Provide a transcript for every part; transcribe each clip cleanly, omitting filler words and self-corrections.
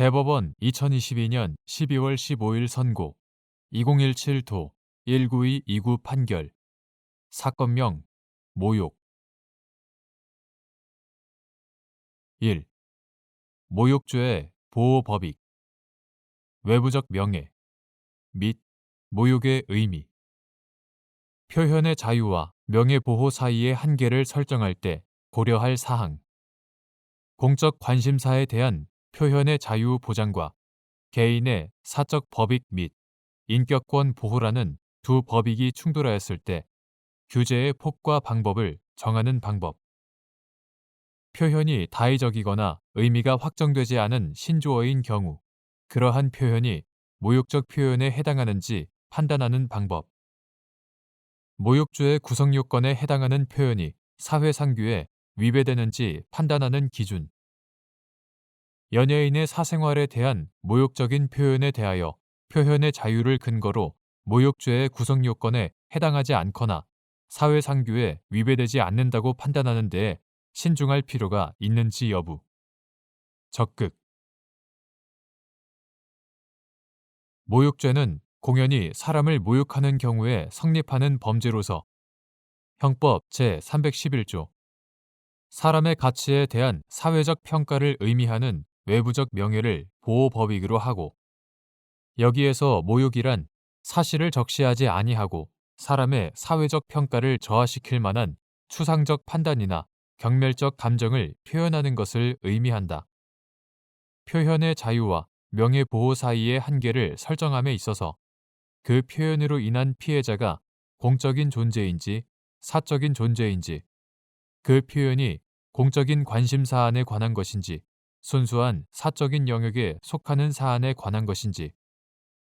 대법원 2022년 12월 15일 선고 2017도 19229 판결 사건명 모욕 1. 모욕죄의 보호법익 외부적 명예 및 모욕의 의미 표현의 자유와 명예보호 사이의 한계를 설정할 때 고려할 사항 공적 관심사에 대한 표현의 자유 보장과 개인의 사적 법익 및 인격권 보호라는 두 법익이 충돌하였을 때 규제의 폭과 방법을 정하는 방법. 표현이 다의적이거나 의미가 확정되지 않은 신조어인 경우 그러한 표현이 모욕적 표현에 해당하는지 판단하는 방법. 모욕죄의 구성 요건에 해당하는 표현이 사회상규에 위배되는지 판단하는 기준. 연예인의 사생활에 대한 모욕적인 표현에 대하여 표현의 자유를 근거로 모욕죄의 구성 요건에 해당하지 않거나 사회상규에 위배되지 않는다고 판단하는 데에 신중할 필요가 있는지 여부. 적극 모욕죄는 공연히 사람을 모욕하는 경우에 성립하는 범죄로서 형법 제311조 사람의 가치에 대한 사회적 평가를 의미하는 외부적 명예를 보호법익으로 하고 여기에서 모욕이란 사실을 적시하지 아니하고 사람의 사회적 평가를 저하시킬 만한 추상적 판단이나 경멸적 감정을 표현하는 것을 의미한다. 표현의 자유와 명예보호 사이의 한계를 설정함에 있어서 그 표현으로 인한 피해자가 공적인 존재인지 사적인 존재인지 그 표현이 공적인 관심 사안에 관한 것인지 순수한 사적인 영역에 속하는 사안에 관한 것인지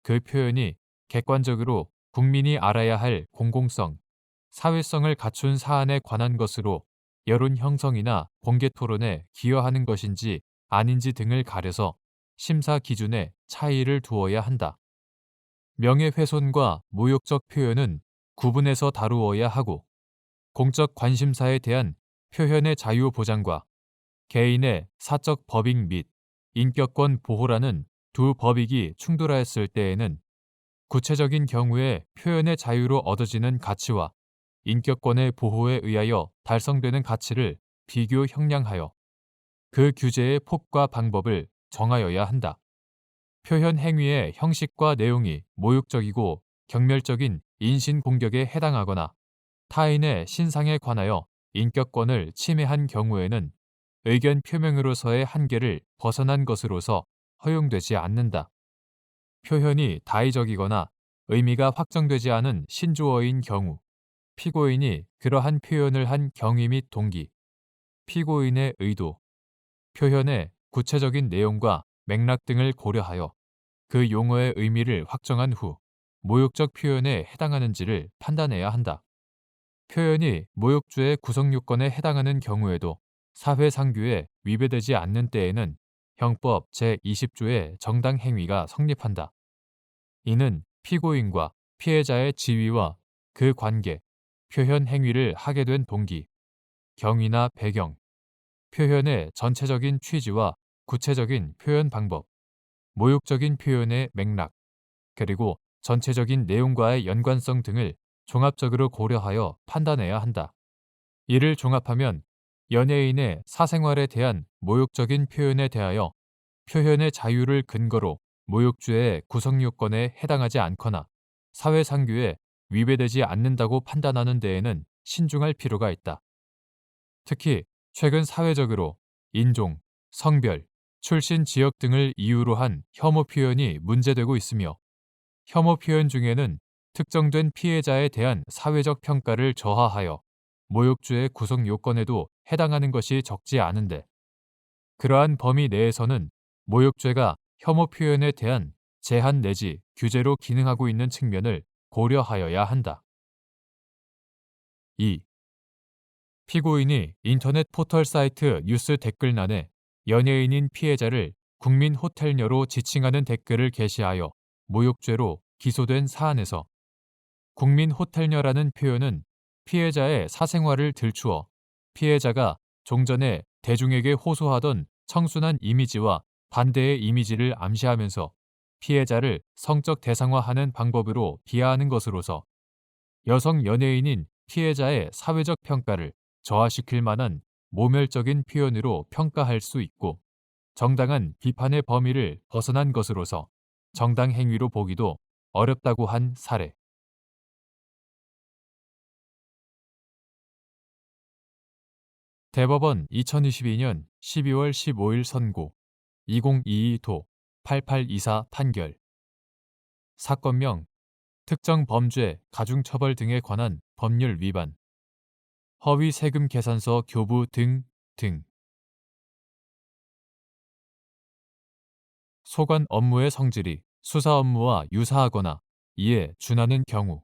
그 표현이 객관적으로 국민이 알아야 할 공공성, 사회성을 갖춘 사안에 관한 것으로 여론 형성이나 공개 토론에 기여하는 것인지 아닌지 등을 가려서 심사 기준에 차이를 두어야 한다. 명예훼손과 모욕적 표현은 구분해서 다루어야 하고 공적 관심사에 대한 표현의 자유 보장과 개인의 사적 법익 및 인격권 보호라는 두 법익이 충돌하였을 때에는 구체적인 경우에 표현의 자유로 얻어지는 가치와 인격권의 보호에 의하여 달성되는 가치를 비교 형량하여 그 규제의 폭과 방법을 정하여야 한다. 표현 행위의 형식과 내용이 모욕적이고 경멸적인 인신 공격에 해당하거나 타인의 신상에 관하여 인격권을 침해한 경우에는 의견 표명으로서의 한계를 벗어난 것으로서 허용되지 않는다. 표현이 다의적이거나 의미가 확정되지 않은 신조어인 경우 피고인이 그러한 표현을 한 경위 및 동기, 피고인의 의도, 표현의 구체적인 내용과 맥락 등을 고려하여 그 용어의 의미를 확정한 후 모욕적 표현에 해당하는지를 판단해야 한다. 표현이 모욕죄의 구성 요건에 해당하는 경우에도 사회상규에 위배되지 않는 때에는 형법 제20조의 정당 행위가 성립한다. 이는 피고인과 피해자의 지위와 그 관계, 표현 행위를 하게 된 동기, 경위나 배경, 표현의 전체적인 취지와 구체적인 표현 방법, 모욕적인 표현의 맥락, 그리고 전체적인 내용과의 연관성 등을 종합적으로 고려하여 판단해야 한다. 이를 종합하면 연예인의 사생활에 대한 모욕적인 표현에 대하여 표현의 자유를 근거로 모욕죄의 구성 요건에 해당하지 않거나 사회상규에 위배되지 않는다고 판단하는 데에는 신중할 필요가 있다. 특히 최근 사회적으로 인종, 성별, 출신 지역 등을 이유로 한 혐오 표현이 문제되고 있으며 혐오 표현 중에는 특정된 피해자에 대한 사회적 평가를 저하하여 모욕죄의 구성 요건에도 해당하는 것이 적지 않은데 그러한 범위 내에서는 모욕죄가 혐오 표현에 대한 제한 내지 규제로 기능하고 있는 측면을 고려하여야 한다. 2. 피고인이 인터넷 포털 사이트 뉴스 댓글란에 연예인인 피해자를 국민 호텔녀로 지칭하는 댓글을 게시하여 모욕죄로 기소된 사안에서 국민 호텔녀라는 표현은 피해자의 사생활을 들추어 피해자가 종전에 대중에게 호소하던 청순한 이미지와 반대의 이미지를 암시하면서 피해자를 성적 대상화하는 방법으로 비하하는 것으로서 여성 연예인인 피해자의 사회적 평가를 저하시킬 만한 모멸적인 표현으로 평가할 수 있고 정당한 비판의 범위를 벗어난 것으로서 정당 행위로 보기도 어렵다고 한 사례. 대법원 2022년 12월 15일 선고 2022도 8824 판결. 사건명 특정 범죄, 가중처벌 등에 관한 법률 위반, 허위 세금 계산서 교부 등. 소관 업무의 성질이 수사 업무와 유사하거나 이에 준하는 경우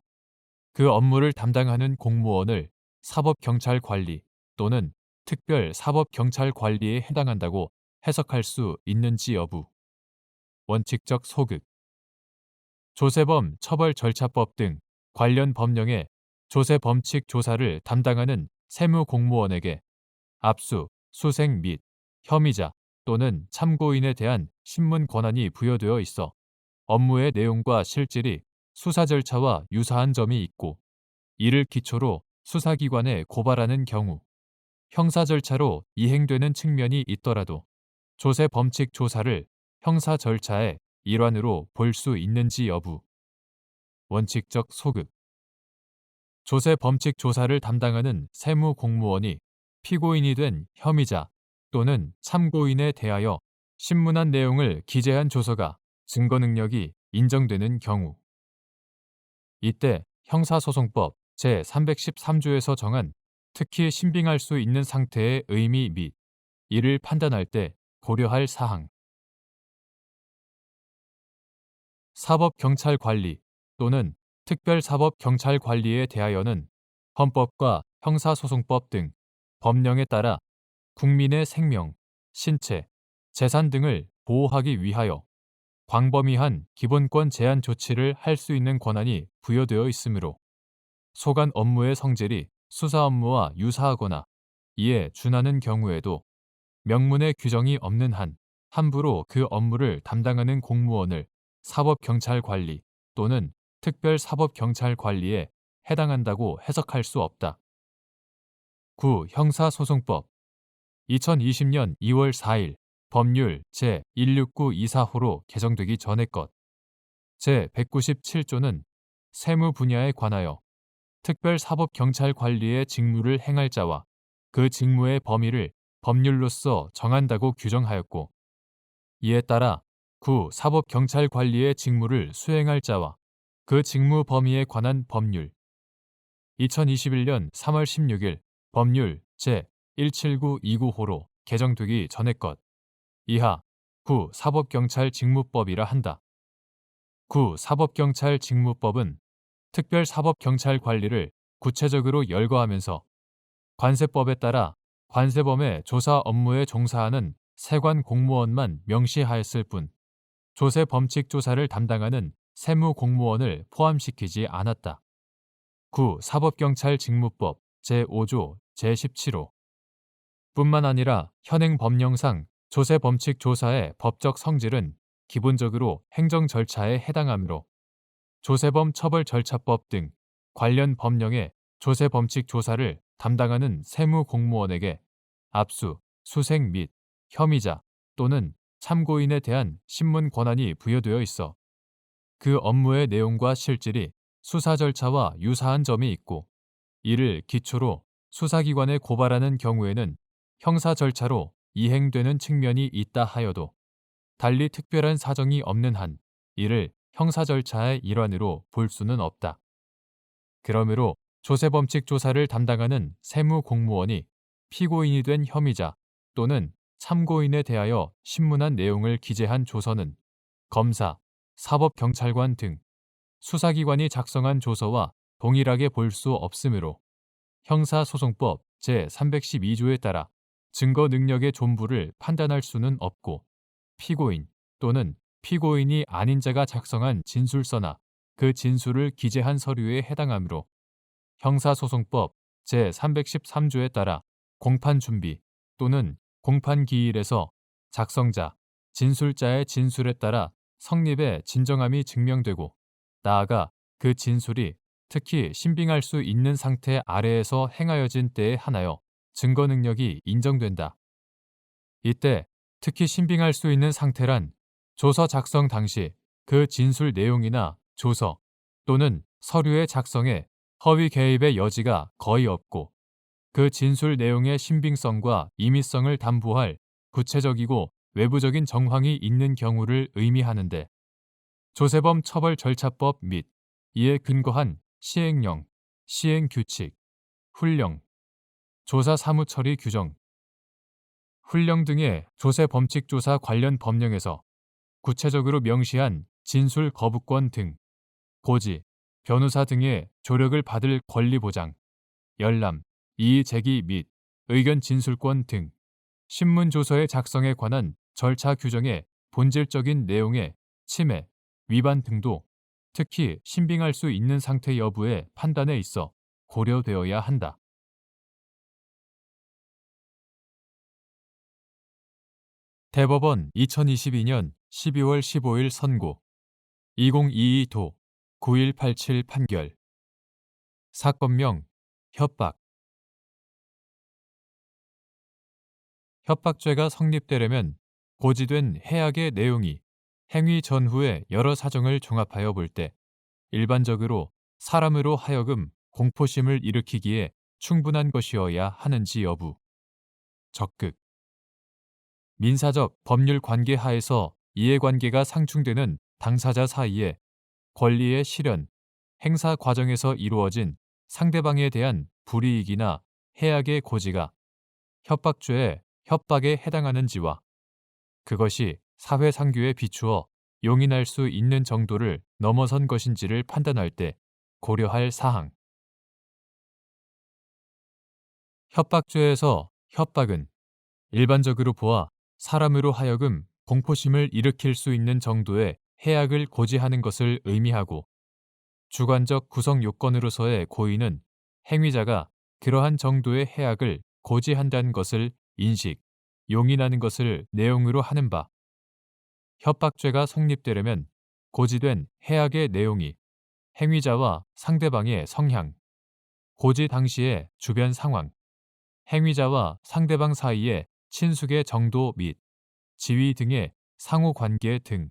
그 업무를 담당하는 공무원을 사법경찰관리 또는 특별사법경찰관리에 해당한다고 해석할 수 있는지 여부, 원칙적 소극, 조세범 처벌절차법 등 관련 법령의 조세범칙 조사를 담당하는 세무공무원에게 압수, 수색 및 혐의자 또는 참고인에 대한 신문 권한이 부여되어 있어 업무의 내용과 실질이 수사 절차와 유사한 점이 있고 이를 기초로 수사기관에 고발하는 경우 형사 절차로 이행되는 측면이 있더라도 조세 범칙 조사를 형사 절차의 일환으로 볼 수 있는지 여부, 원칙적 소극, 조세 범칙 조사를 담당하는 세무 공무원이 피고인이 된 혐의자 또는 참고인에 대하여 신문한 내용을 기재한 조서가 증거 능력이 인정되는 경우 이때 형사소송법 제313조에서 정한 특히 신빙할 수 있는 상태의 의미 및 이를 판단할 때 고려할 사항, 사법경찰관리 또는 특별사법경찰관리에 대하여는 헌법과 형사소송법 등 법령에 따라 국민의 생명, 신체, 재산 등을 보호하기 위하여 광범위한 기본권 제한 조치를 할 수 있는 권한이 부여되어 있으므로 소관 업무의 성질이 수사 업무와 유사하거나 이에 준하는 경우에도 명문의 규정이 없는 한 함부로 그 업무를 담당하는 공무원을 사법경찰관리 또는 특별사법경찰관리에 해당한다고 해석할 수 없다. 9. 형사소송법 2020년 2월 4일 법률 제16924호로 개정되기 전의 것 제197조는 세무 분야에 관하여 특별사법경찰관리의 직무를 행할 자와 그 직무의 범위를 법률로서 정한다고 규정하였고 이에 따라 구 사법경찰관리의 직무를 수행할 자와 그 직무 범위에 관한 법률 2021년 3월 16일 법률 제17929호로 개정되기 전의 것 이하 구 사법경찰 직무법이라 한다. 구 사법경찰 직무법은 특별사법경찰관리를 구체적으로 열거하면서 관세법에 따라 관세범의 조사 업무에 종사하는 세관 공무원만 명시하였을 뿐 조세 범칙 조사를 담당하는 세무 공무원을 포함시키지 않았다. 9. 사법경찰 직무법 제5조 제17호 뿐만 아니라 현행 법령상 조세 범칙 조사의 법적 성질은 기본적으로 행정 절차에 해당하므로 조세범 처벌절차법 등 관련 법령의 조세 범칙 조사를 담당하는 세무 공무원에게 압수, 수색 및 혐의자 또는 참고인에 대한 신문 권한이 부여되어 있어 그 업무의 내용과 실질이 수사 절차와 유사한 점이 있고 이를 기초로 수사기관에 고발하는 경우에는 형사 절차로 이행되는 측면이 있다 하여도 달리 특별한 사정이 없는 한 이를 형사 절차의 일환으로 볼 수는 없다. 그러므로 조세범칙 조사를 담당하는 세무 공무원이 피고인이 된 혐의자 또는 참고인에 대하여 신문한 내용을 기재한 조서는 검사, 사법경찰관 등 수사기관이 작성한 조서와 동일하게 볼 수 없으므로 형사소송법 제312조에 따라 증거 능력의 존부를 판단할 수는 없고 피고인 또는 피고인이 아닌 자가 작성한 진술서나 그 진술을 기재한 서류에 해당하므로 형사소송법 제313조에 따라 공판 준비 또는 공판 기일에서 작성자 진술자의 진술에 따라 성립의 진정함이 증명되고 나아가 그 진술이 특히 신빙할 수 있는 상태 아래에서 행하여진 때에 한하여 증거 능력이 인정된다. 이때 특히 신빙할 수 있는 상태란 조서 작성 당시 그 진술 내용이나 조서 또는 서류의 작성에 허위 개입의 여지가 거의 없고 그 진술 내용의 신빙성과 임의성을 담보할 구체적이고 외부적인 정황이 있는 경우를 의미하는데 조세범 처벌절차법 및 이에 근거한 시행령, 시행규칙, 훈령, 조사사무처리 규정, 훈령 등의 조세범칙조사 관련 법령에서 구체적으로 명시한 진술 거부권 등 고지, 변호사 등의 조력을 받을 권리 보장, 열람, 이의 제기 및 의견 진술권 등 신문 조서의 작성에 관한 절차 규정의 본질적인 내용의 침해, 위반 등도 특히 신빙할 수 있는 상태 여부의 판단에 있어 고려되어야 한다. 대법원 2022년 12월 15일 선고 2022도 9187 판결 사건명 협박 협박죄가 성립되려면 고지된 해악의 내용이 행위 전후의 여러 사정을 종합하여 볼 때 일반적으로 사람으로 하여금 공포심을 일으키기에 충분한 것이어야 하는지 여부. 적극. 민사적 법률 관계 하에서 이해관계가 상충되는 당사자 사이에 권리의 실현, 행사 과정에서 이루어진 상대방에 대한 불이익이나 해악의 고지가 협박죄의 협박에 해당하는지와 그것이 사회상규에 비추어 용인할 수 있는 정도를 넘어선 것인지를 판단할 때 고려할 사항. 협박죄에서 협박은 일반적으로 보아 사람으로 하여금 공포심을 일으킬 수 있는 정도의 해악을 고지하는 것을 의미하고 주관적 구성 요건으로서의 고의는 행위자가 그러한 정도의 해악을 고지한다는 것을 인식, 용인하는 것을 내용으로 하는 바, 협박죄가 성립되려면 고지된 해악의 내용이 행위자와 상대방의 성향, 고지 당시의 주변 상황, 행위자와 상대방 사이의 친숙의 정도 및 지위 등의 상호 관계 등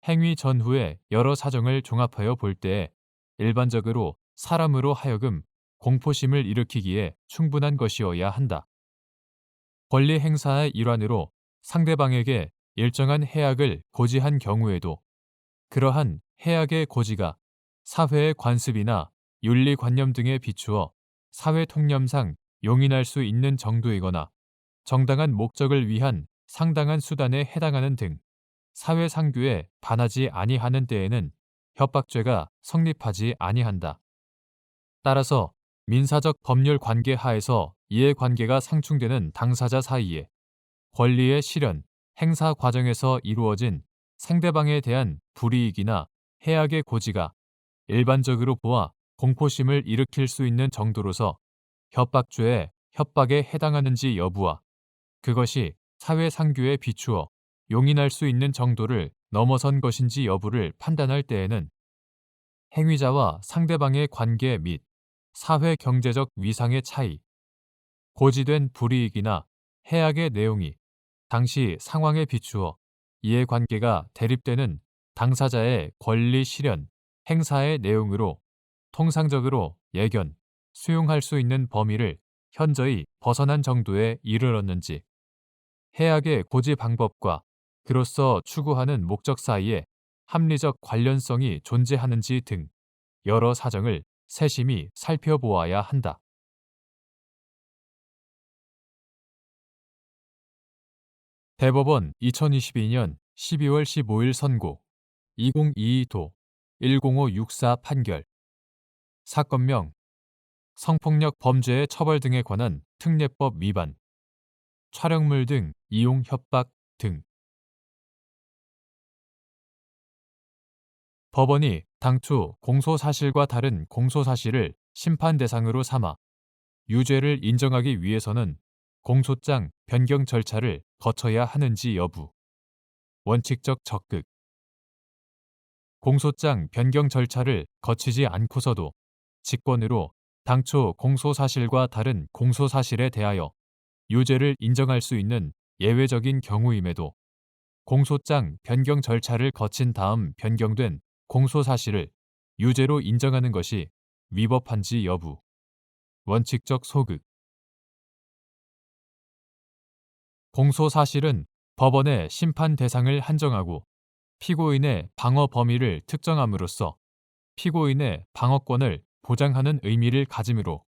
행위 전후의 여러 사정을 종합하여 볼 때에 일반적으로 사람으로 하여금 공포심을 일으키기에 충분한 것이어야 한다. 권리 행사의 일환으로 상대방에게 일정한 해악을 고지한 경우에도 그러한 해악의 고지가 사회의 관습이나 윤리관념 등에 비추어 사회 통념상 용인할 수 있는 정도이거나 정당한 목적을 위한 상당한 수단에 해당하는 등 사회상규에 반하지 아니하는 때에는 협박죄가 성립하지 아니한다. 따라서 민사적 법률 관계 하에서 이해관계가 상충되는 당사자 사이에 권리의 실현, 행사 과정에서 이루어진 상대방에 대한 불이익이나 해악의 고지가 일반적으로 보아 공포심을 일으킬 수 있는 정도로서 협박죄의 협박에 해당하는지 여부와 그것이 사회상규에 비추어 용인할 수 있는 정도를 넘어선 것인지 여부를 판단할 때에는 행위자와 상대방의 관계 및 사회 경제적 위상의 차이, 고지된 불이익이나 해악의 내용이 당시 상황에 비추어 이해관계가 대립되는 당사자의 권리 실현, 행사의 내용으로 통상적으로 예견, 수용할 수 있는 범위를 현저히 벗어난 정도에 이르렀는지, 해악의 고지 방법과 그로서 추구하는 목적 사이에 합리적 관련성이 존재하는지 등 여러 사정을 세심히 살펴보아야 한다. 대법원 2022년 12월 15일 선고 2022도 10564 판결 사건명 성폭력 범죄의 처벌 등에 관한 특례법 위반 촬영물 등 이용 협박 등 법원이 당초 공소사실과 다른 공소사실을 심판 대상으로 삼아 유죄를 인정하기 위해서는 공소장 변경 절차를 거쳐야 하는지 여부 원칙적 적극. 공소장 변경 절차를 거치지 않고서도 직권으로 당초 공소사실과 다른 공소사실에 대하여 유죄를 인정할 수 있는 예외적인 경우임에도 공소장 변경 절차를 거친 다음 변경된 공소사실을 유죄로 인정하는 것이 위법한지 여부. 원칙적 소극. 공소사실은 법원의 심판 대상을 한정하고 피고인의 방어 범위를 특정함으로써 피고인의 방어권을 보장하는 의미를 가지므로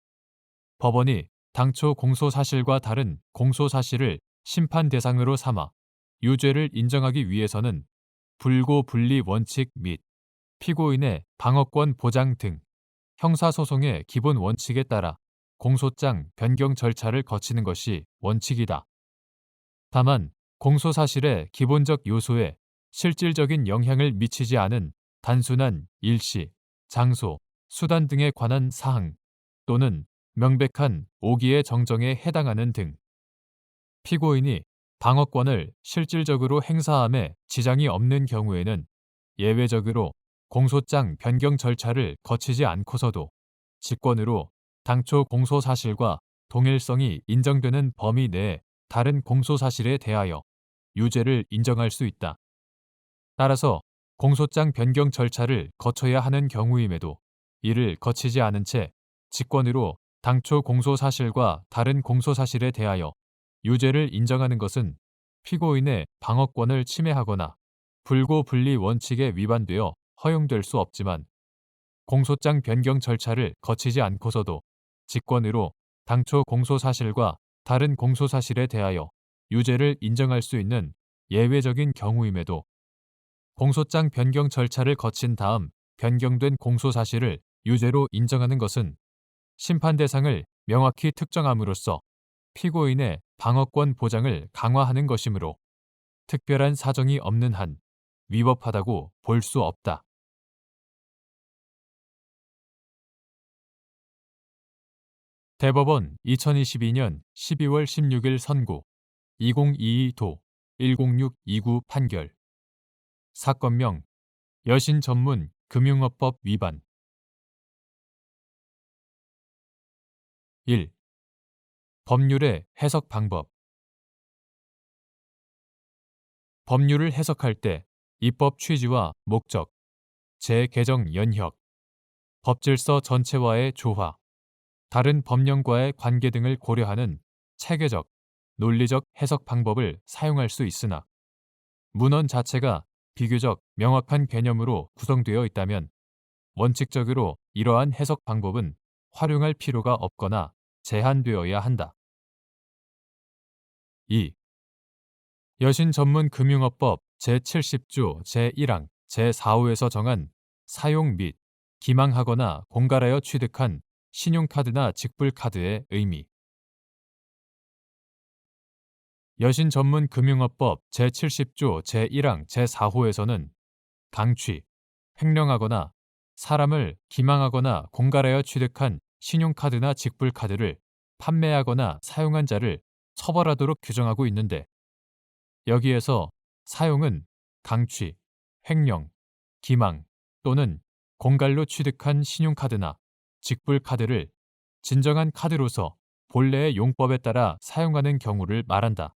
법원이 당초 공소사실과 다른 공소사실을 심판 대상으로 삼아 유죄를 인정하기 위해서는 불고불리 원칙 및 피고인의 방어권 보장 등 형사소송의 기본 원칙에 따라 공소장 변경 절차를 거치는 것이 원칙이다. 다만 공소사실의 기본적 요소에 실질적인 영향을 미치지 않은 단순한 일시, 장소, 수단 등에 관한 사항 또는 명백한 오기의 정정에 해당하는 등 피고인이 방어권을 실질적으로 행사함에 지장이 없는 경우에는 예외적으로 공소장 변경 절차를 거치지 않고서도 직권으로 당초 공소사실과 동일성이 인정되는 범위 내에 다른 공소사실에 대하여 유죄를 인정할 수 있다. 따라서 공소장 변경 절차를 거쳐야 하는 경우임에도 이를 거치지 않은 채 직권으로 당초 공소사실과 다른 공소사실에 대하여 유죄를 인정하는 것은 피고인의 방어권을 침해하거나 불고불리 원칙에 위반되어 허용될 수 없지만 공소장 변경 절차를 거치지 않고서도 직권으로 당초 공소사실과 다른 공소사실에 대하여 유죄를 인정할 수 있는 예외적인 경우임에도 공소장 변경 절차를 거친 다음 변경된 공소사실을 유죄로 인정하는 것은 심판 대상을 명확히 특정함으로써 피고인의 방어권 보장을 강화하는 것이므로 특별한 사정이 없는 한 위법하다고 볼 수 없다. 대법원 2022년 12월 16일 선고 2022도 10629 판결. 사건명 여신 전문 금융업법 위반. 1. 법률의 해석 방법. 법률을 해석할 때 입법 취지와 목적, 재개정 연혁, 법질서 전체와의 조화, 다른 법령과의 관계 등을 고려하는 체계적, 논리적 해석 방법을 사용할 수 있으나 문헌 자체가 비교적 명확한 개념으로 구성되어 있다면 원칙적으로 이러한 해석 방법은 활용할 필요가 없거나 제한되어야 한다. 2. 여신 전문 금융업법 제70조 제1항 제4호에서 정한 사용 및 기망하거나 공갈하여 취득한 신용카드나 직불카드의 의미. 여신 전문 금융업법 제70조 제1항 제4호에서는 강취, 횡령하거나 사람을 기망하거나 공갈하여 취득한 신용카드나 직불카드를 판매하거나 사용한 자를 처벌하도록 규정하고 있는데 여기에서 사용은 강취, 횡령, 기망 또는 공갈로 취득한 신용카드나 직불카드를 진정한 카드로서 본래의 용법에 따라 사용하는 경우를 말한다.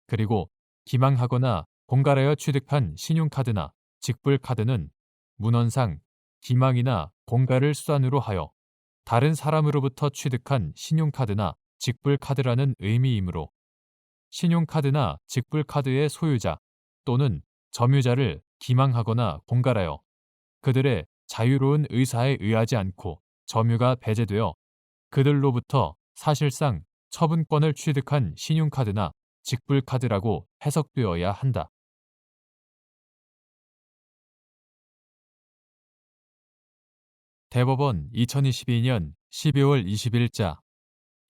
그리고 기망하거나 공갈하여 취득한 신용카드나 직불카드는 문헌상 기망이나 공갈을 수단으로 하여 다른 사람으로부터 취득한 신용카드나 직불카드라는 의미이므로 신용카드나 직불카드의 소유자 또는 점유자를 기망하거나 공갈하여 그들의 자유로운 의사에 의하지 않고 점유가 배제되어 그들로부터 사실상 처분권을 취득한 신용카드나 직불카드라고 해석되어야 한다. 대법원 2022년 12월 20일자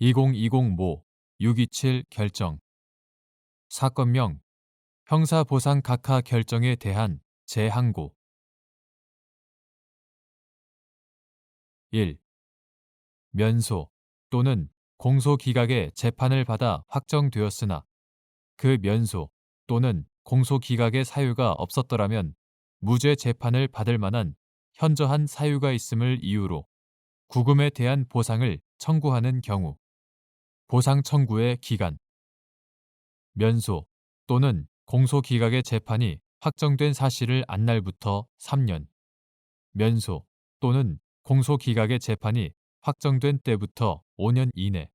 2020모 627 결정. 사건명 형사보상 각하 결정에 대한 재항고. 1. 면소 또는 공소기각의 재판을 받아 확정되었으나 그 면소 또는 공소기각의 사유가 없었더라면 무죄 재판을 받을 만한 현저한 사유가 있음을 이유로 구금에 대한 보상을 청구하는 경우 보상 청구의 기간 면소 또는 공소기각의 재판이 확정된 사실을 안 날부터 3년 면소 또는 공소기각의 재판이 확정된 때부터 5년 이내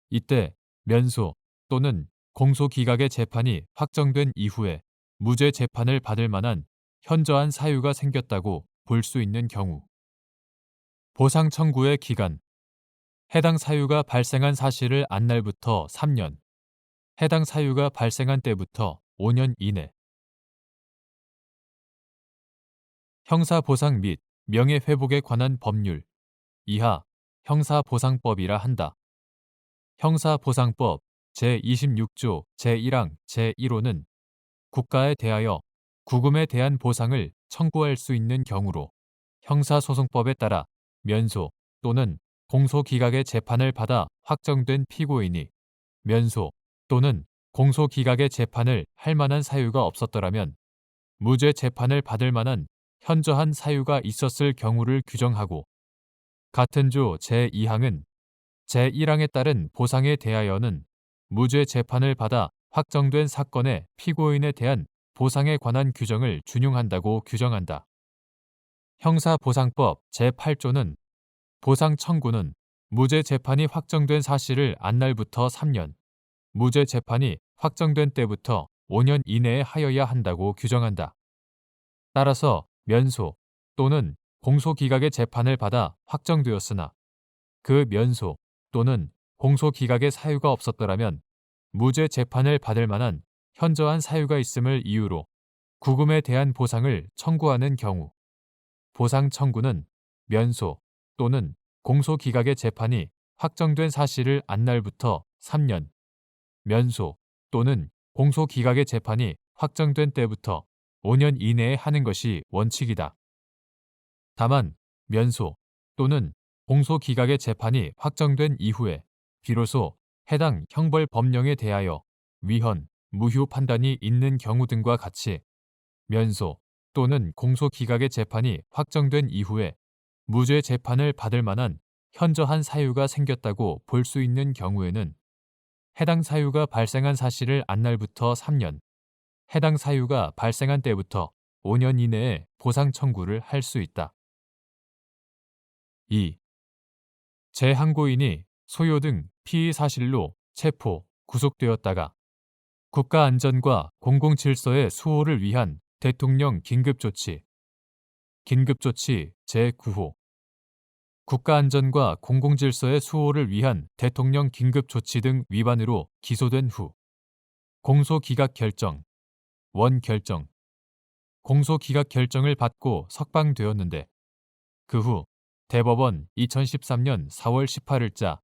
이때 면소 또는 공소기각의 재판이 확정된 이후에 무죄 재판을 받을 만한 현저한 사유가 생겼다고 볼 수 있는 경우 보상 청구의 기간 해당 사유가 발생한 사실을 안 날부터 3년 해당 사유가 발생한 때부터 5년 이내 형사보상 및 명예회복에 관한 법률 이하 형사보상법이라 한다. 형사보상법 제26조 제1항 제1호는 국가에 대하여 구금에 대한 보상을 청구할 수 있는 경우로 형사소송법에 따라 면소 또는 공소기각의 재판을 받아 확정된 피고인이 면소 또는 공소기각의 재판을 할 만한 사유가 없었더라면 무죄 재판을 받을 만한 현저한 사유가 있었을 경우를 규정하고 같은 조 제2항은 제1항에 따른 보상에 대하여는 무죄 재판을 받아 확정된 사건의 피고인에 대한 보상에 관한 규정을 준용한다고 규정한다. 형사보상법 제8조는 보상 청구는 무죄 재판이 확정된 사실을 안 날부터 3년, 무죄 재판이 확정된 때부터 5년 이내에 하여야 한다고 규정한다. 따라서 면소 또는 공소기각의 재판을 받아 확정되었으나 그 면소 또는 공소기각의 사유가 없었더라면 무죄 재판을 받을 만한 현저한 사유가 있음을 이유로 구금에 대한 보상을 청구하는 경우 보상 청구는 면소 또는 공소기각의 재판이 확정된 사실을 안 날부터 3년, 면소 또는 공소기각의 재판이 확정된 때부터 5년 이내에 하는 것이 원칙이다. 다만 면소 또는 공소기각의 재판이 확정된 이후에 비로소 해당 형벌 법령에 대하여 위헌, 무효 판단이 있는 경우 등과 같이 면소 또는 공소기각의 재판이 확정된 이후에 무죄 재판을 받을 만한 현저한 사유가 생겼다고 볼 수 있는 경우에는 해당 사유가 발생한 사실을 안 날부터 3년, 해당 사유가 발생한 때부터 5년 이내에 보상 청구를 할 수 있다. 2. 재항고인이 소요 등 피의 사실로 체포, 구속되었다가 국가안전과 공공질서의 수호를 위한 대통령 긴급조치 긴급조치 제9호 국가안전과 공공질서의 수호를 위한 대통령 긴급조치 등 위반으로 기소된 후 공소기각 결정, 원결정 공소기각 결정을 받고 석방되었는데 그 후 대법원 2013년 4월 18일자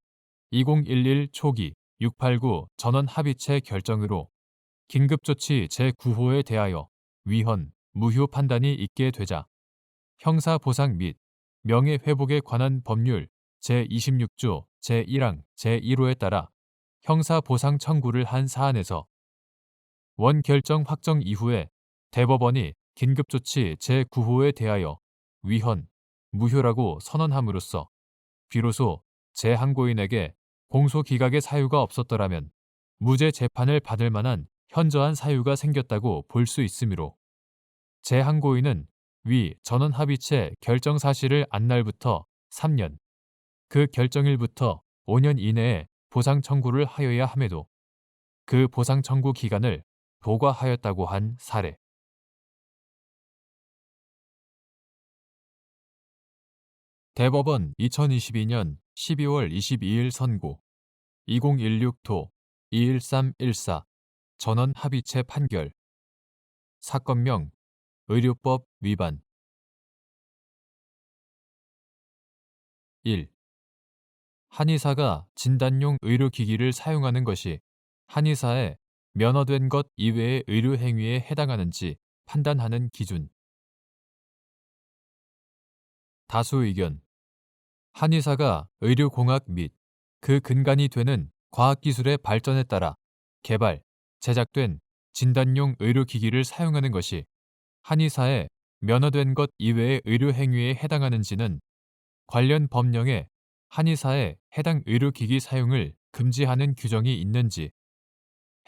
2011 초기 689 전원 합의체 결정으로 긴급조치 제9호에 대하여 위헌, 무효 판단이 있게 되자 형사보상 및 명예회복에 관한 법률 제26조 제1항 제1호에 따라 형사보상 청구를 한 사안에서 원결정 확정 이후에 대법원이 긴급조치 제9호에 대하여 위헌, 무효라고 선언함으로써 비로소 재항고인에게 공소기각의 사유가 없었더라면 무죄 재판을 받을 만한 현저한 사유가 생겼다고 볼 수 있으므로 재항고인은 위 전원 합의체 결정 사실을 안 날부터 3년, 그 결정일부터 5년 이내에 보상 청구를 하여야 함에도 그 보상 청구 기간을 도과하였다고 한 사례. 대법원 2022년 12월 22일 선고 2016도 21314 전원 합의체 판결 사건명 의료법 위반 1. 한의사가 진단용 의료기기를 사용하는 것이 한의사에 면허된 것 이외의 의료행위에 해당하는지 판단하는 기준 다수 의견 한의사가 의료공학 및 그 근간이 되는 과학기술의 발전에 따라 개발, 제작된 진단용 의료기기를 사용하는 것이 한의사에 면허된 것 이외의 의료행위에 해당하는지는 관련 법령에 한의사에 해당 의료기기 사용을 금지하는 규정이 있는지,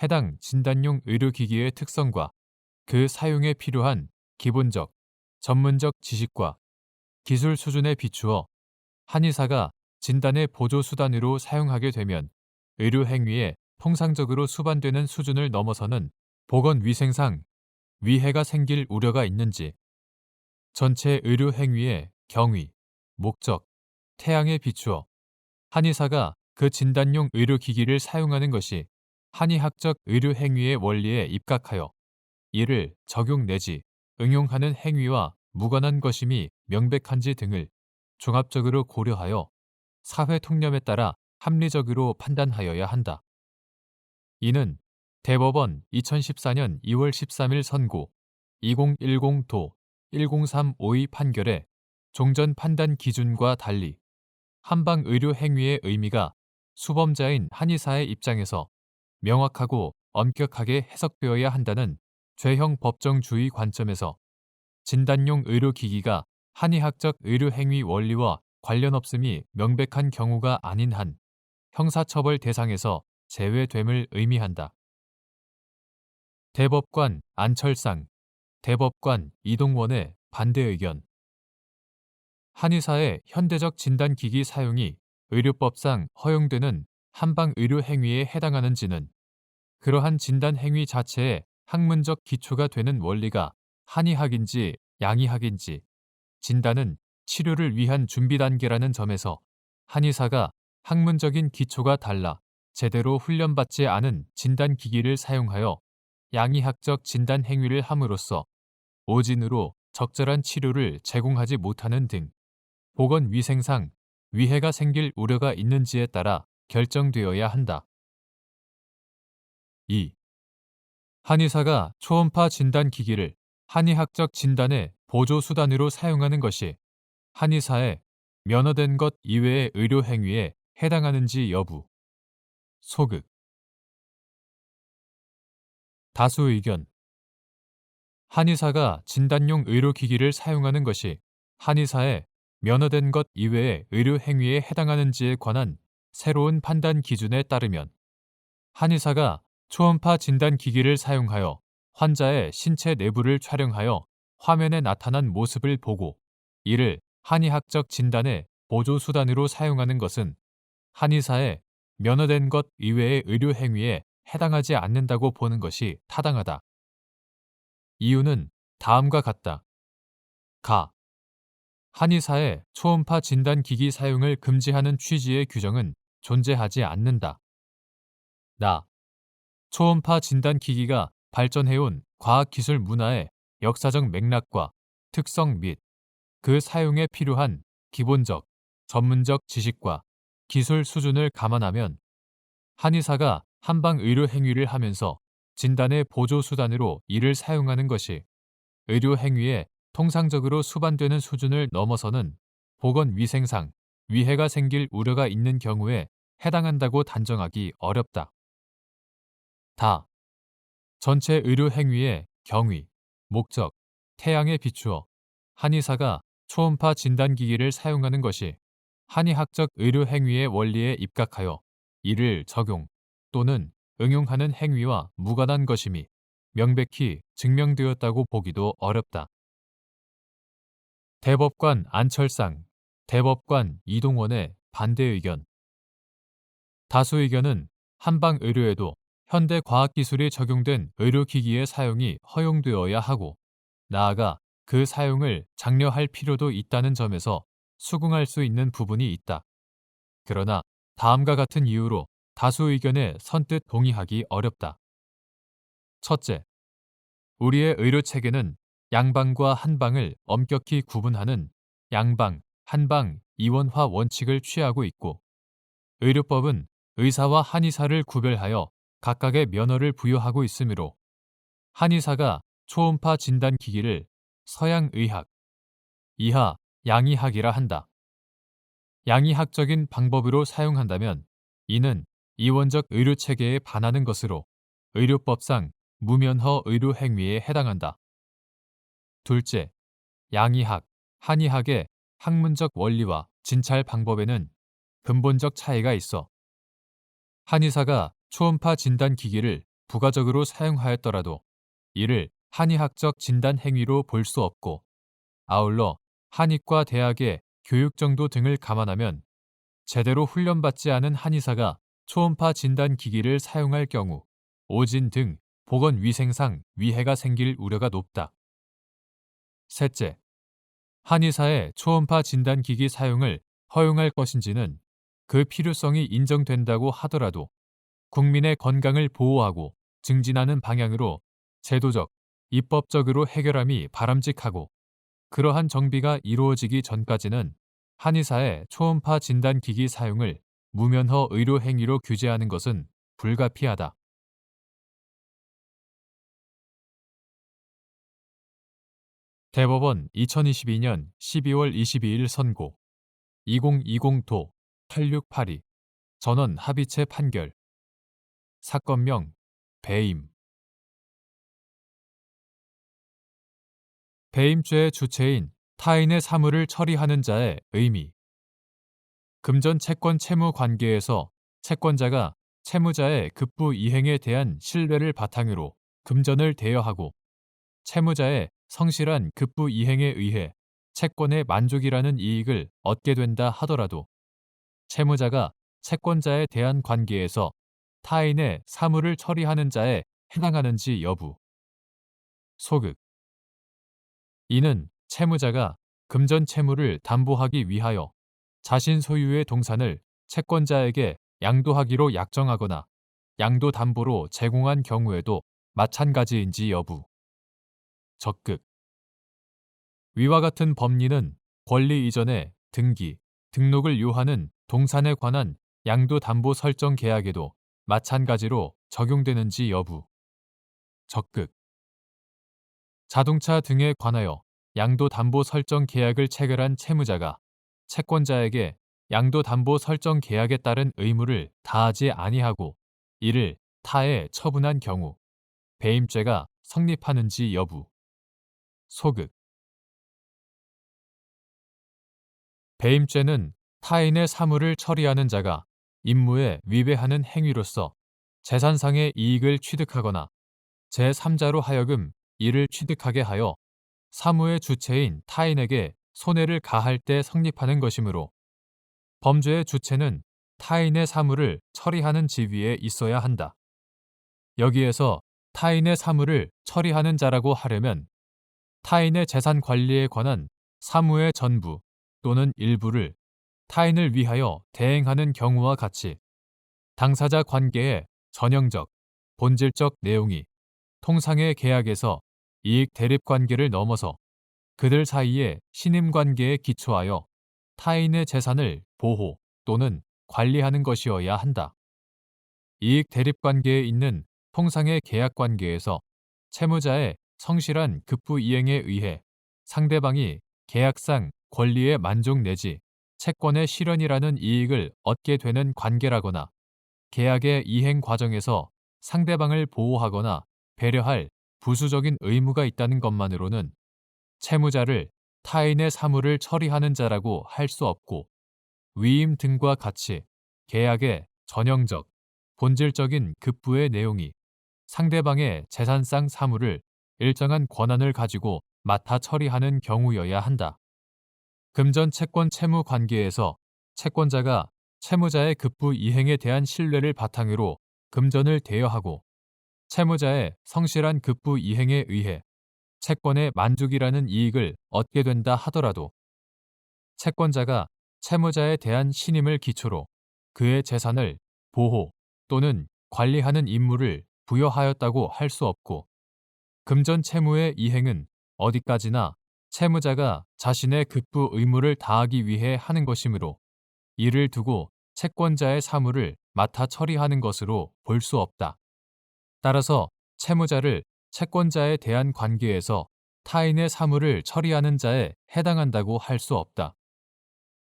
해당 진단용 의료기기의 특성과 그 사용에 필요한 기본적, 전문적 지식과 기술 수준에 비추어 한의사가 진단의 보조 수단으로 사용하게 되면 의료행위에 통상적으로 수반되는 수준을 넘어서는 보건위생상 위해가 생길 우려가 있는지, 전체 의료행위의 경위, 목적, 태양에 비추어 한의사가 그 진단용 의료기기를 사용하는 것이 한의학적 의료행위의 원리에 입각하여 이를 적용 내지 응용하는 행위와 무관한 것임이 명백한지 등을 종합적으로 고려하여 사회 통념에 따라 합리적으로 판단하여야 한다. 이는 대법원 2014년 2월 13일 선고 2010도 1035의 판결의 종전 판단 기준과 달리 한방 의료 행위의 의미가 수범자인 한의사의 입장에서 명확하고 엄격하게 해석되어야 한다는 죄형 법정주의 관점에서 진단용 의료기기가 한의학적 의료행위 원리와 관련 없음이 명백한 경우가 아닌 한 형사처벌 대상에서 제외됨을 의미한다. 대법관 안철상, 대법관 이동원의 반대 의견. 한의사의 현대적 진단기기 사용이 의료법상 허용되는 한방 의료 행위에 해당하는지는 그러한 진단 행위 자체의 학문적 기초가 되는 원리가 한의학인지 양의학인지, 진단은 치료를 위한 준비 단계라는 점에서 한의사가 학문적인 기초가 달라 제대로 훈련받지 않은 진단기기를 사용하여 양의학적 진단 행위를 함으로써 오진으로 적절한 치료를 제공하지 못하는 등 보건위생상 위해가 생길 우려가 있는지에 따라 결정되어야 한다. 2. 한의사가 초음파 진단기기를 한의학적 진단의 보조수단으로 사용하는 것이 한의사에 면허된 것 이외의 의료행위에 해당하는지 여부. 소극. 다수 의견. 한의사가 진단용 의료기기를 사용하는 것이 한의사에 면허된 것 이외의 의료행위에 해당하는지에 관한 새로운 판단 기준에 따르면 한의사가 초음파 진단기기를 사용하여 환자의 신체 내부를 촬영하여 화면에 나타난 모습을 보고 이를 한의학적 진단의 보조수단으로 사용하는 것은 한의사에 면허된 것 이외의 의료행위에 해당하지 않는다고 보는 것이 타당하다. 이유는 다음과 같다. 가. 한의사의 초음파 진단기기 사용을 금지하는 취지의 규정은 존재하지 않는다. 나. 초음파 진단기기가 발전해온 과학기술 문화의 역사적 맥락과 특성 및 그 사용에 필요한 기본적, 전문적 지식과 기술 수준을 감안하면 한의사가 한방 의료 행위를 하면서 진단의 보조 수단으로 이를 사용하는 것이 의료 행위에 통상적으로 수반되는 수준을 넘어서는 보건위생상 위해가 생길 우려가 있는 경우에 해당한다고 단정하기 어렵다. 다. 전체 의료 행위의 경위, 목적, 태양에 비추어 한의사가 초음파 진단기기를 사용하는 것이 한의학적 의료 행위의 원리에 입각하여 이를 적용 또는 응용하는 행위와 무관한 것임이 명백히 증명되었다고 보기도 어렵다. 대법관 안철상, 대법관 이동원의 반대 의견. 다수 의견은 한방 의료에도 현대 과학기술이 적용된 의료기기의 사용이 허용되어야 하고 나아가 그 사용을 장려할 필요도 있다는 점에서 수긍할 수 있는 부분이 있다. 그러나 다음과 같은 이유로 다수 의견에 선뜻 동의하기 어렵다. 첫째, 우리의 의료체계는 양방과 한방을 엄격히 구분하는 양방, 한방 이원화 원칙을 취하고 있고 의료법은 의사와 한의사를 구별하여 각각의 면허를 부여하고 있으므로 한의사가 초음파 진단기기를 서양의학, 이하 양의학이라 한다. 양의학적인 방법으로 사용한다면 이는 이원적 의료체계에 반하는 것으로 의료법상 무면허 의료 행위에 해당한다. 둘째, 양의학, 한의학의 학문적 원리와 진찰 방법에는 근본적 차이가 있어. 한의사가 초음파 진단 기기를 부가적으로 사용하였더라도 이를 한의학적 진단 행위로 볼 수 없고, 아울러 한의과 대학의 교육 정도 등을 감안하면 제대로 훈련받지 않은 한의사가 초음파 진단 기기를 사용할 경우 오진 등 보건 위생상 위해가 생길 우려가 높다. 셋째, 한의사의 초음파 진단 기기 사용을 허용할 것인지는 그 필요성이 인정된다고 하더라도 국민의 건강을 보호하고 증진하는 방향으로 제도적, 입법적으로 해결함이 바람직하고, 그러한 정비가 이루어지기 전까지는 한의사의 초음파 진단 기기 사용을 무면허 의료 행위로 규제하는 것은 불가피하다. 대법원 2022년 12월 22일 선고 2020도 8682 전원 합의체 판결. 사건명 배임. 배임죄의 주체인 타인의 사물을 처리하는 자의 의미. 금전 채권 채무 관계에서 채권자가 채무자의 급부 이행에 대한 신뢰를 바탕으로 금전을 대여하고 채무자의 성실한 급부 이행에 의해 채권의 만족이라는 이익을 얻게 된다 하더라도 채무자가 채권자에 대한 관계에서 타인의 사물을 처리하는 자에 해당하는지 여부. 소극. 이는 채무자가 금전 채무를 담보하기 위하여 자신 소유의 동산을 채권자에게 양도하기로 약정하거나 양도담보로 제공한 경우에도 마찬가지인지 여부. 적극. 위와 같은 법리는 권리 이전의 등기, 등록을 요하는 동산에 관한 양도담보 설정 계약에도 마찬가지로 적용되는지 여부. 적극. 자동차 등에 관하여 양도담보 설정 계약을 체결한 채무자가 채권자에게 양도담보 설정 계약에 따른 의무를 다하지 아니하고 이를 타에 처분한 경우 배임죄가 성립하는지 여부. 소극. 배임죄는 타인의 사물을 처리하는 자가 임무에 위배하는 행위로서 재산상의 이익을 취득하거나 제3자로 하여금 이를 취득하게 하여 사무의 주체인 타인에게 손해를 가할 때 성립하는 것이므로 범죄의 주체는 타인의 사물을 처리하는 지위에 있어야 한다. 여기에서 타인의 사물을 처리하는 자라고 하려면 타인의 재산 관리에 관한 사무의 전부 또는 일부를 타인을 위하여 대행하는 경우와 같이 당사자 관계의 전형적, 본질적 내용이 통상의 계약에서 이익 대립 관계를 넘어서 그들 사이의 신임 관계에 기초하여 타인의 재산을 보호 또는 관리하는 것이어야 한다. 이익 대립 관계에 있는 통상의 계약 관계에서 채무자의 성실한 급부 이행에 의해 상대방이 계약상 권리의 만족 내지 채권의 실현이라는 이익을 얻게 되는 관계라거나 계약의 이행 과정에서 상대방을 보호하거나 배려할 부수적인 의무가 있다는 것만으로는 채무자를 타인의 사물을 처리하는 자라고 할 수 없고, 위임 등과 같이 계약의 전형적, 본질적인 급부의 내용이 상대방의 재산상 사물을 일정한 권한을 가지고 맡아 처리하는 경우여야 한다. 금전 채권 채무 관계에서 채권자가 채무자의 급부 이행에 대한 신뢰를 바탕으로 금전을 대여하고 채무자의 성실한 급부 이행에 의해 채권의 만족이라는 이익을 얻게 된다 하더라도 채권자가 채무자에 대한 신임을 기초로 그의 재산을 보호 또는 관리하는 임무를 부여하였다고 할 수 없고, 금전 채무의 이행은 어디까지나 채무자가 자신의 급부 의무를 다하기 위해 하는 것이므로 이를 두고 채권자의 사물을 맡아 처리하는 것으로 볼 수 없다. 따라서 채무자를 채권자에 대한 관계에서 타인의 사물을 처리하는 자에 해당한다고 할 수 없다.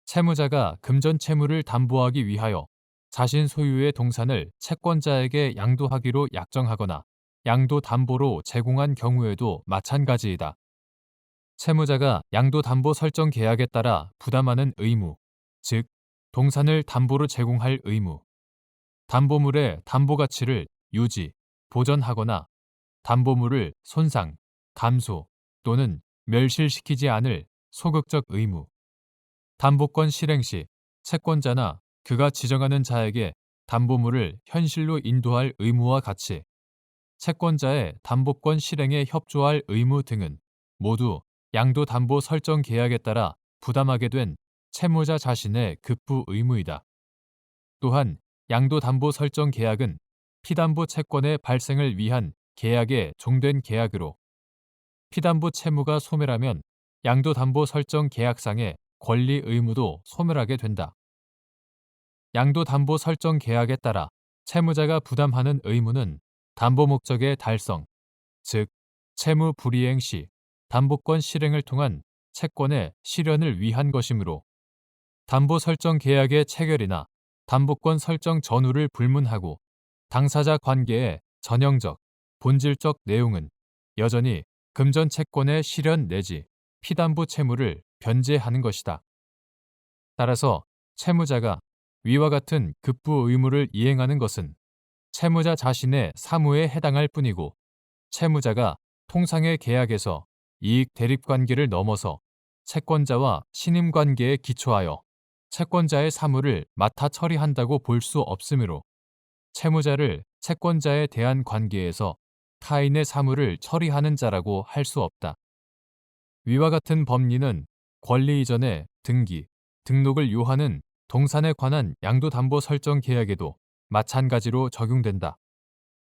채무자가 금전 채무를 담보하기 위하여 자신 소유의 동산을 채권자에게 양도하기로 약정하거나 양도담보로 제공한 경우에도 마찬가지이다. 채무자가 양도담보 설정 계약에 따라 부담하는 의무, 즉 동산을 담보로 제공할 의무, 담보물의 담보 가치를 유지, 보전하거나 담보물을 손상, 감소 또는 멸실시키지 않을 소극적 의무, 담보권 실행 시 채권자나 그가 지정하는 자에게 담보물을 현실로 인도할 의무와 같이 채권자의 담보권 실행에 협조할 의무 등은 모두 양도담보 설정 계약에 따라 부담하게 된 채무자 자신의 급부 의무이다. 또한 양도담보 설정 계약은 피담보 채권의 발생을 위한 계약의 종된 계약으로 피담보 채무가 소멸하면 양도담보 설정 계약상의 권리 의무도 소멸하게 된다. 양도담보 설정 계약에 따라 채무자가 부담하는 의무는 담보 목적의 달성, 즉 채무 불이행 시 담보권 실행을 통한 채권의 실현을 위한 것이므로 담보 설정 계약의 체결이나 담보권 설정 전후를 불문하고 당사자 관계의 전형적, 본질적 내용은 여전히 금전 채권의 실현 내지 피담보 채무를 변제하는 것이다. 따라서 채무자가 위와 같은 급부 의무를 이행하는 것은 채무자 자신의 사무에 해당할 뿐이고 채무자가 통상의 계약에서 이익 대립 관계를 넘어서 채권자와 신임 관계에 기초하여 채권자의 사무를 맡아 처리한다고 볼 수 없으므로 채무자를 채권자에 대한 관계에서 타인의 사무를 처리하는 자라고 할 수 없다. 위와 같은 법리는 권리 이전의 등기, 등록을 요하는 동산에 관한 양도담보 설정 계약에도 마찬가지로 적용된다.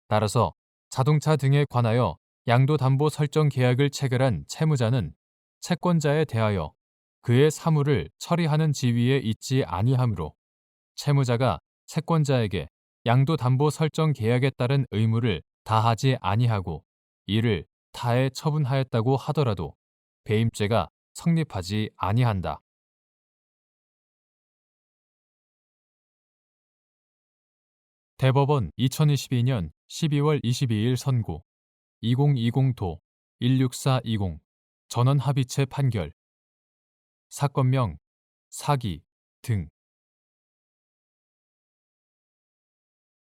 따라서 자동차 등에 관하여 양도담보 설정 계약을 체결한 채무자는 채권자에 대하여 그의 사무를 처리하는 지위에 있지 아니하므로 채무자가 채권자에게 양도담보 설정 계약에 따른 의무를 다하지 아니하고 이를 타에 처분하였다고 하더라도 배임죄가 성립하지 아니한다. 대법원 2022년 12월 22일 선고 2020도 16420 전원합의체 판결 사건명 사기 등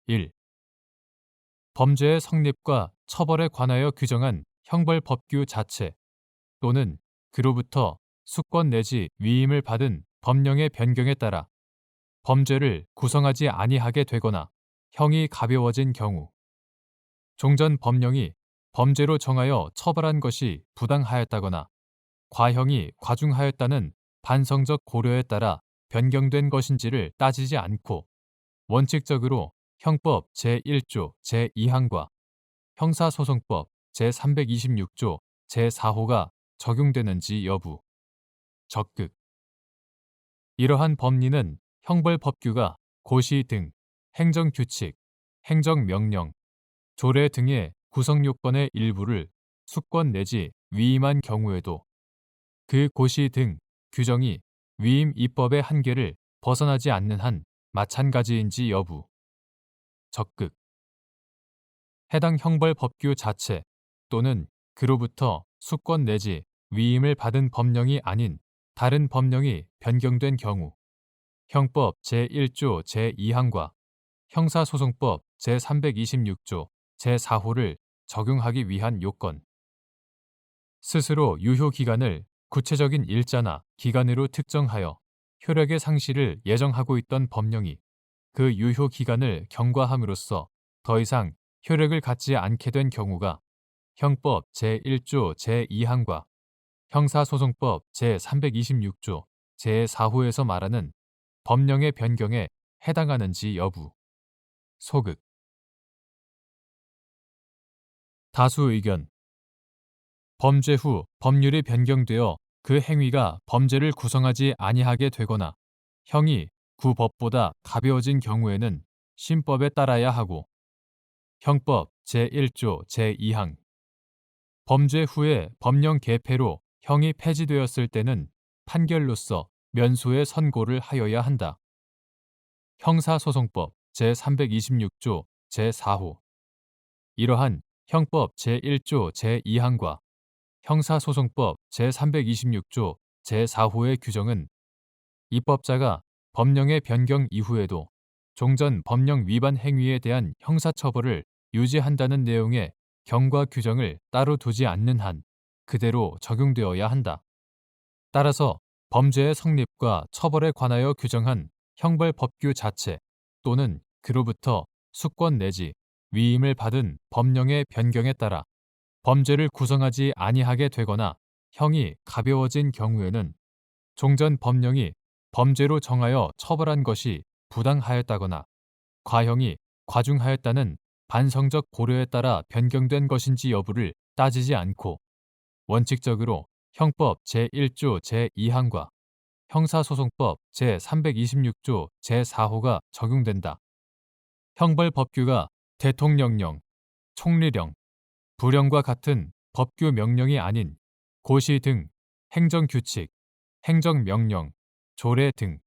1. 범죄의 성립과 처벌에 관하여 규정한 형벌법규 자체 또는 그로부터 수권 내지 위임을 받은 법령의 변경에 따라 범죄를 구성하지 아니하게 되거나 형이 가벼워진 경우 종전 법령이 범죄로 정하여 처벌한 것이 부당하였다거나 과형이 과중하였다는 반성적 고려에 따라 변경된 것인지를 따지지 않고 원칙적으로 형법 제1조 제2항과 형사소송법 제326조 제4호가 적용되는지 여부. 적극. 이러한 법리는 형벌법규가 고시 등 행정규칙, 행정명령, 조례 등의 구성요건의 일부를 수권 내지 위임한 경우에도 그 고시 등 규정이 위임 입법의 한계를 벗어나지 않는 한 마찬가지인지 여부. 적극. 해당 형벌법규 자체 또는 그로부터 수권 내지 위임을 받은 법령이 아닌 다른 법령이 변경된 경우 형법 제1조 제2항과 형사소송법 제326조 제4호를 적용하기 위한 요건. 스스로 유효기간을 구체적인 일자나 기간으로 특정하여 효력의 상실을 예정하고 있던 법령이 그 유효기간을 경과함으로써 더 이상 효력을 갖지 않게 된 경우가 형법 제1조 제2항과 형사소송법 제326조 제4호에서 말하는 법령의 변경에 해당하는지 여부. 소극. 다수 의견. 범죄 후 법률이 변경되어 그 행위가 범죄를 구성하지 아니하게 되거나 형이 구법보다 가벼워진 경우에는 신법에 따라야 하고 형법 제1조 제2항 범죄 후에 법령 개폐로 형이 폐지되었을 때는 판결로서 면소의 선고를 하여야 한다. 형사소송법 제326조 제4호 이러한 형법 제1조 제2항과 형사소송법 제326조 제4호의 규정은 입법자가 법령의 변경 이후에도 종전 법령 위반 행위에 대한 형사처벌을 유지한다는 내용의 경과 규정을 따로 두지 않는 한 그대로 적용되어야 한다. 따라서 범죄의 성립과 처벌에 관하여 규정한 형벌법규 자체 또는 그로부터 수권 내지 위임을 받은 법령의 변경에 따라 범죄를 구성하지 아니하게 되거나 형이 가벼워진 경우에는 종전 법령이 범죄로 정하여 처벌한 것이 부당하였다거나 과형이 과중하였다는 반성적 고려에 따라 변경된 것인지 여부를 따지지 않고 원칙적으로 형법 제1조 제2항과 형사소송법 제326조 제4호가 적용된다. 형벌법규가 대통령령, 총리령, 부령과 같은 법규 명령이 아닌 고시 등 행정규칙, 행정명령, 조례 등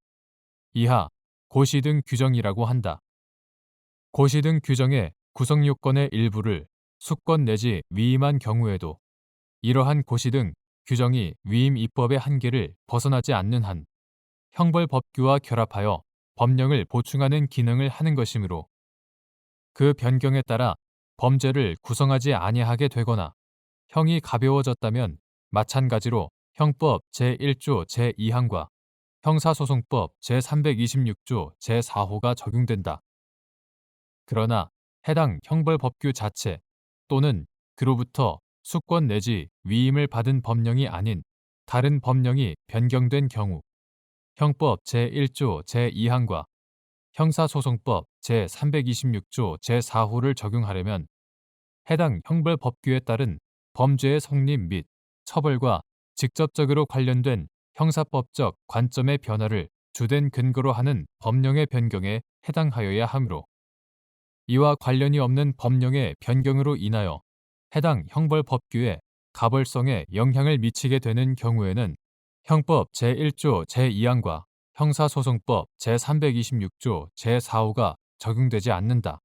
이하 고시 등 규정이라고 한다. 고시 등 규정의 구성요건의 일부를 수권 내지 위임한 경우에도 이러한 고시 등 규정이 위임 입법의 한계를 벗어나지 않는 한 형벌법규와 결합하여 법령을 보충하는 기능을 하는 것이므로 그 변경에 따라 범죄를 구성하지 아니하게 되거나 형이 가벼워졌다면 마찬가지로 형법 제1조 제2항과 형사소송법 제326조 제4호가 적용된다. 그러나 해당 형벌법규 자체 또는 그로부터 수권 내지 위임을 받은 법령이 아닌 다른 법령이 변경된 경우 형법 제1조 제2항과 형사소송법 제326조 제4호를 적용하려면 해당 형벌법규에 따른 범죄의 성립 및 처벌과 직접적으로 관련된 형사법적 관점의 변화를 주된 근거로 하는 법령의 변경에 해당하여야 하므로 이와 관련이 없는 법령의 변경으로 인하여 해당 형벌법규의 가벌성에 영향을 미치게 되는 경우에는 형법 제1조 제2항과 형사소송법 제326조 제4호가 적용되지 않는다.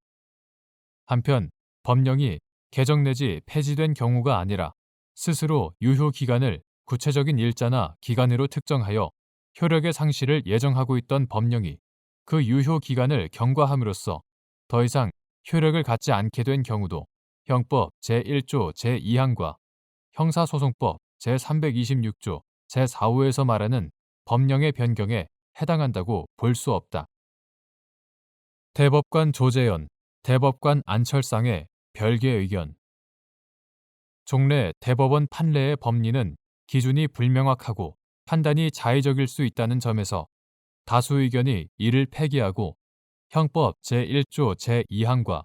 한편 법령이 개정 내지 폐지된 경우가 아니라 스스로 유효기간을 구체적인 일자나 기간으로 특정하여 효력의 상실을 예정하고 있던 법령이 그 유효기간을 경과함으로써 더 이상 효력을 갖지 않게 된 경우도 형법 제1조 제2항과 형사소송법 제326조 제4호에서 말하는 법령의 변경에 해당한다고 볼 수 없다. 대법관 조재현, 대법관 안철상의 별개 의견. 종래 대법원 판례의 법리는 기준이 불명확하고 판단이 자의적일 수 있다는 점에서 다수 의견이 이를 폐기하고 형법 제1조 제2항과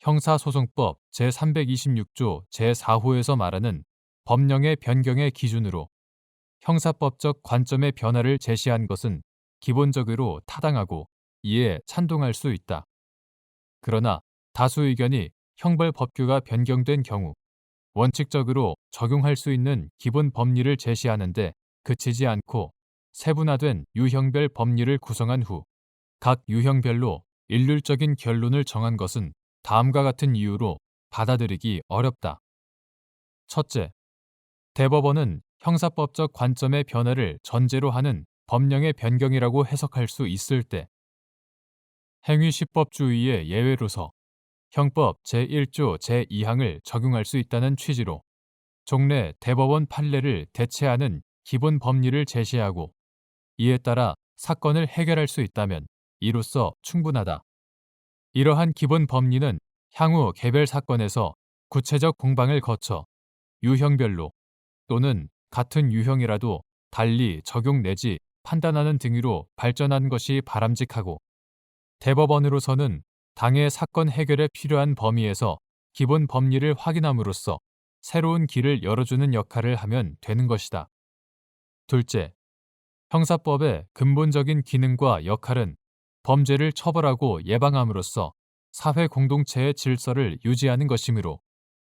형사소송법 제326조 제4호에서 말하는 법령의 변경의 기준으로 형사법적 관점의 변화를 제시한 것은 기본적으로 타당하고 이에 찬동할 수 있다. 그러나 다수 의견이 형벌법규가 변경된 경우 원칙적으로 적용할 수 있는 기본 법리를 제시하는데 그치지 않고 세분화된 유형별 법리를 구성한 후 각 유형별로 일률적인 결론을 정한 것은 다음과 같은 이유로 받아들이기 어렵다. 첫째, 대법원은 형사법적 관점의 변화를 전제로 하는 법령의 변경이라고 해석할 수 있을 때 행위시법주의의 예외로서 형법 제1조 제2항을 적용할 수 있다는 취지로 종래 대법원 판례를 대체하는 기본 법리를 제시하고 이에 따라 사건을 해결할 수 있다면 이로써 충분하다. 이러한 기본 법리는 향후 개별 사건에서 구체적 공방을 거쳐 유형별로 또는 같은 유형이라도 달리 적용 내지 판단하는 등으로 발전한 것이 바람직하고 대법원으로서는 당해 사건 해결에 필요한 범위에서 기본 법리를 확인함으로써 새로운 길을 열어주는 역할을 하면 되는 것이다. 둘째, 형사법의 근본적인 기능과 역할은 범죄를 처벌하고 예방함으로써 사회 공동체의 질서를 유지하는 것이므로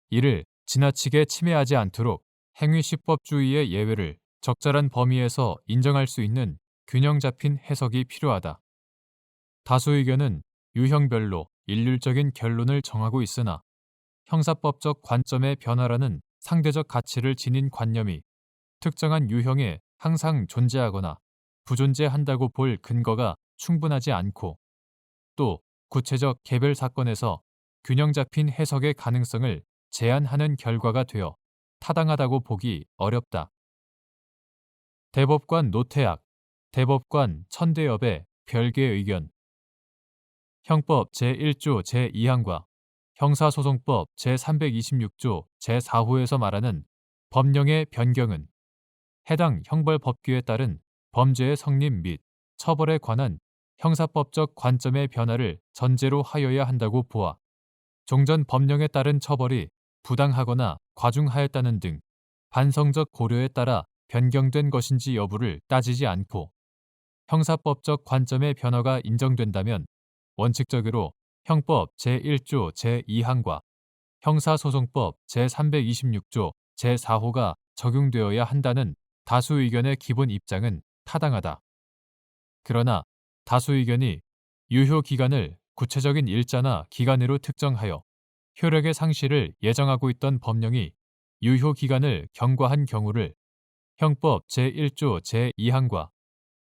이를 지나치게 침해하지 않도록 행위시법주의의 예외를 적절한 범위에서 인정할 수 있는 균형 잡힌 해석이 필요하다. 다수 의견은 유형별로 일률적인 결론을 정하고 있으나 형사법적 관점의 변화라는 상대적 가치를 지닌 관념이 특정한 유형에 항상 존재하거나 부존재한다고 볼 근거가 충분하지 않고, 또 구체적 개별 사건에서 균형 잡힌 해석의 가능성을 제한하는 결과가 되어 타당하다고 보기 어렵다. 대법관 노태악, 대법관 천대엽의 별개의 의견. 형법 제1조 제2항과 형사소송법 제326조 제4호에서 말하는 법령의 변경은 해당 형벌법규에 따른 범죄의 성립 및 처벌에 관한 형사법적 관점의 변화를 전제로 하여야 한다고 보아 종전 법령에 따른 처벌이 부당하거나 과중하였다는 등 반성적 고려에 따라 변경된 것인지 여부를 따지지 않고 형사법적 관점의 변화가 인정된다면 원칙적으로 형법 제1조 제2항과 형사소송법 제326조 제4호가 적용되어야 한다는 다수 의견의 기본 입장은 타당하다. 그러나 다수 의견이 유효 기간을 구체적인 일자나 기간으로 특정하여 효력의 상실을 예정하고 있던 법령이 유효 기간을 경과한 경우를 형법 제1조 제2항과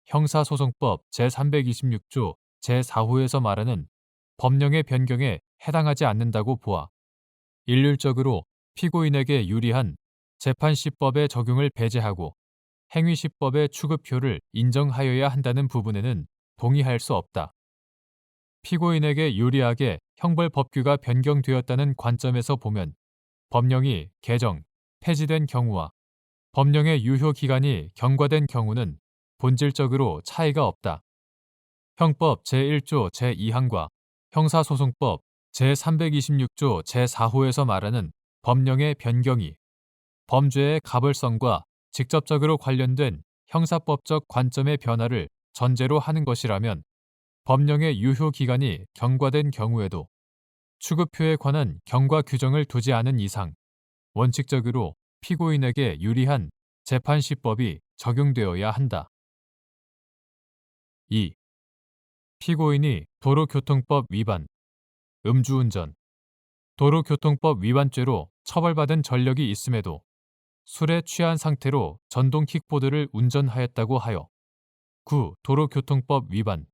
형사소송법 제326조 제4호에서 말하는 법령의 변경에 해당하지 않는다고 보아 일률적으로 피고인에게 유리한 재판시법의 적용을 배제하고 행위시법의 추급효를 인정하여야 한다는 부분에는 동의할 수 없다. 피고인에게 유리하게 형벌법규가 변경되었다는 관점에서 보면 법령이 개정, 폐지된 경우와 법령의 유효 기간이 경과된 경우는 본질적으로 차이가 없다. 형법 제1조 제2항과 형사소송법 제326조 제4호에서 말하는 법령의 변경이 범죄의 가벌성과 직접적으로 관련된 형사법적 관점의 변화를 전제로 하는 것이라면 법령의 유효 기간이 경과된 경우에도 추급효에 관한 경과 규정을 두지 않은 이상 원칙적으로 피고인에게 유리한 재판시법이 적용되어야 한다. 2. 피고인이 도로교통법 위반, 음주운전, 도로교통법 위반죄로 처벌받은 전력이 있음에도 술에 취한 상태로 전동 킥보드를 운전하였다고 하여 구 도로교통법 위반,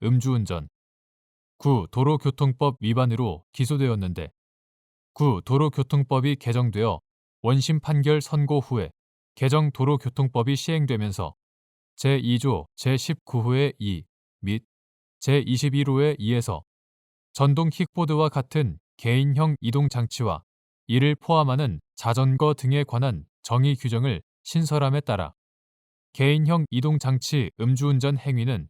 음주운전, 구 도로교통법 위반으로 기소되었는데 구 도로교통법이 개정되어 원심 판결 선고 후에 개정 도로교통법이 시행되면서 제2조 제19호의 2 및 제21호의 2에서 전동 킥보드와 같은 개인형 이동장치와 이를 포함하는 자전거 등에 관한 정의 규정을 신설함에 따라 개인형 이동장치 음주운전 행위는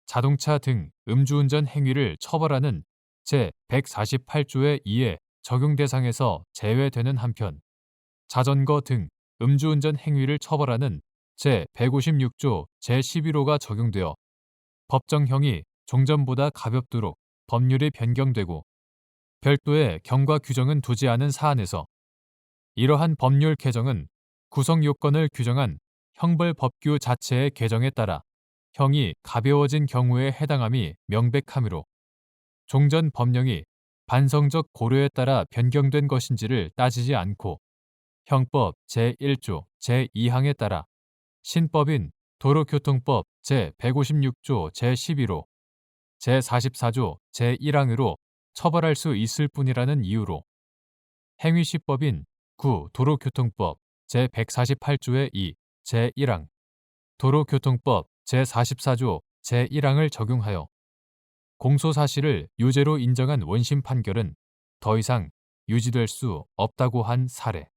자동차 등 음주운전 행위를 처벌하는 제148조의 2의 적용 대상에서 제외되는 한편 자전거 등 음주운전 행위를 처벌하는 제156조 제11호가 적용되어 법정형이 종전보다 가볍도록 법률이 변경되고 별도의 경과 규정은 두지 않은 사안에서 이러한 법률 개정은 구성 요건을 규정한 형벌법규 자체의 개정에 따라 형이 가벼워진 경우에 해당함이 명백하므로 종전 법령이 반성적 고려에 따라 변경된 것인지를 따지지 않고 형법 제1조 제2항에 따라 신법인 도로교통법 제156조 제11호, 제44조 제1항으로 처벌할 수 있을 뿐이라는 이유로 행위시법인 구 도로교통법 제148조의 2 제1항, 도로교통법 제44조 제1항을 적용하여 공소사실을 유죄로 인정한 원심 판결은 더 이상 유지될 수 없다고 한 사례.